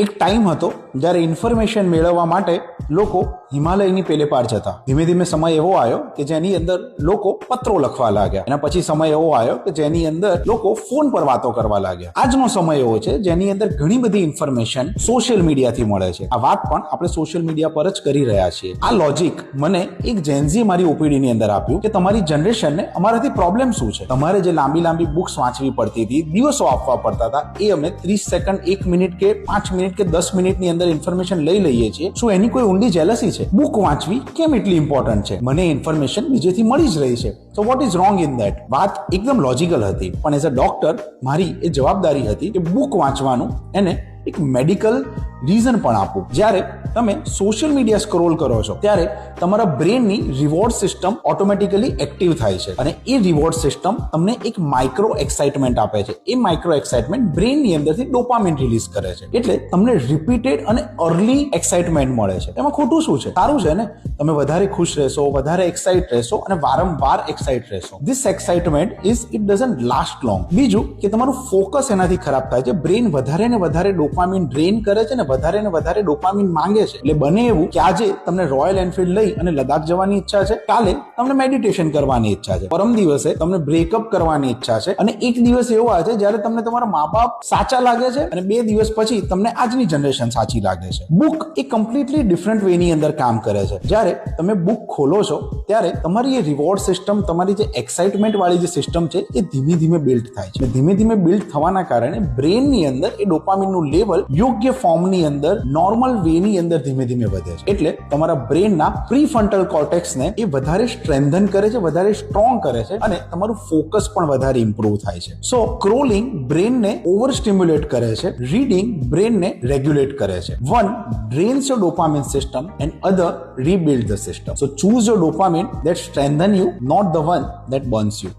એક ટાઈમ હતો જ્યારે ઇન્ફોર્મેશન મેળવવા માટે લોકો હિમાલયની પેલે પાર જતા. ધીમે ધીમે સમય એવો આવ્યો કે જેની અંદર લોકો પત્રો લખવા લાગ્યા. એના પછી સમય એવો આવ્યો કે જેની અંદર લોકો ફોન પર વાતો કરવા લાગ્યા. આજનો સમય એવો છે જેની અંદર ઘણી બધી ઇન્ફોર્મેશન સોશિયલ મીડિયાથી મળે છે. આ વાત પણ આપણે સોશિયલ મીડિયા પર જ કરી રહ્યા છીએ. આ લોજિક મને એક જેન્ઝી મારી ઓપીડી ની અંદર આપ્યું કે તમારી જનરેશનને અમારાથી પ્રોબ્લેમ શું છે. તમારે જે લાંબી લાંબી બુક્સ વાંચવી પડતી હતી, દિવસો આપવા પડતા હતા, એ અમે 30 સેકન્ડ, 1 મિનિટ કે 5 મિનિટ કે 10 મિનિટની અંદર ઇન્ફોર્મેશન લઈ લઈએ છીએ. શું એની કોઈ ઊંડી જેલસી છે? બુક વાંચવી કેમ એટલી ઇમ્પોર્ટન્ટ છે? મને ઇન્ફોર્મેશન બીજેથી મળી જ રહી છે. So what is wrong in that? વાત એકદમ લોજિકલ હતી, પણ એઝ અ ડોક્ટર મારી એ જવાબદારી હતી કે બુક વાંચવાનું એને એક મેડિકલ રીઝન પણ આપવું. જ્યારે તમે સોશિયલ મીડિયા સ્ક્રોલ કરો છો ત્યારે તમારા બ્રેનની રિવોર્ડ સિસ્ટમ ઓટોમેટિકલી એક્ટિવ થાય છે અને એ રિવોર્ડ સિસ્ટમ તમને એક માઇક્રો એક્સાઇટમેન્ટ આપે છે. એ માઇક્રો એક્સાઇટમેન્ટ બ્રેનની અંદરથી ડોપામિન રિલીઝ કરે છે. એટલે તમને રિપીટેડ અને અર્લી એક્સાઇટમેન્ટ મળે છે. એમાં ખોટું શું છે? સારું છે ને? તમે વધારે ખુશ રહેશો, વધારે એક્સાઇટ રહેશો અને વારંવાર એક્સાઇટ રહેશો. This excitement is it doesn't last long. બીજું કે તમારું ફોકસ એનાથી ખરાબ થાય છે. બ્રેન વધારે ને વધારે ડોપામિન ડ્રેન કરે છે ને વધારે ડોપામિન માંગે છે. એટલે બને એવું કે આજે તમને રોયલ એનફિલ્ડ લઈ અને લદાખ જવાની ઈચ્છા છે, કાલે તમને મેડિટેશન કરવાની ઈચ્છા છે, પરમ દિવસે તમને બ્રેકઅપ કરવાની ઈચ્છા છે, અને એક દિવસ એવો આવે છે જ્યારે તમને તમારા મા બાપ સાચા લાગે છે અને 2 દિવસ પછી તમને આજની જનરેશન સાચી લાગે છે. બુક એ કમ્પ્લીટલી ડિફરન્ટ વે ની અંદર કામ કરે છે. જ્યારે તમે બુક ખોલો છો ત્યારે તમારી એ રિવોર્ડ સિસ્ટમ, તમારી જે એક્સાઇટમેન્ટ વાળી જે સિસ્ટમ છે એ ધીમે ધીમે બિલ્ડ થાય છે. ધીમે ધીમે બિલ્ડ થવાના કારણે બ્રેનની અંદર એ ડોપામિનનું લેવલ યોગ્ય ફોર્મની અંદર, નોર્મલ વે ની અંદર ધીમે ધીમે વધે છે. એટલે તમારા બ્રેનના પ્રીફ્રન્ટલ કોર્ટેક્સને એ વધારે સ્ટ્રેન્થન કરે છે, વધારે સ્ટ્રોંગ કરે છે અને તમારું ફોકસ પણ વધારે ઇમ્પ્રૂવ થાય છે. સો સ્ક્રોલિંગ બ્રેનને ઓવર સ્ટિમ્યુલેટ કરે છે, રીડિંગ બ્રેનને રેગ્યુલેટ કરે છે. One drains your dopamine system and other rebuilds the system. So choose your dopamine that strengthens you, not the one that burns you.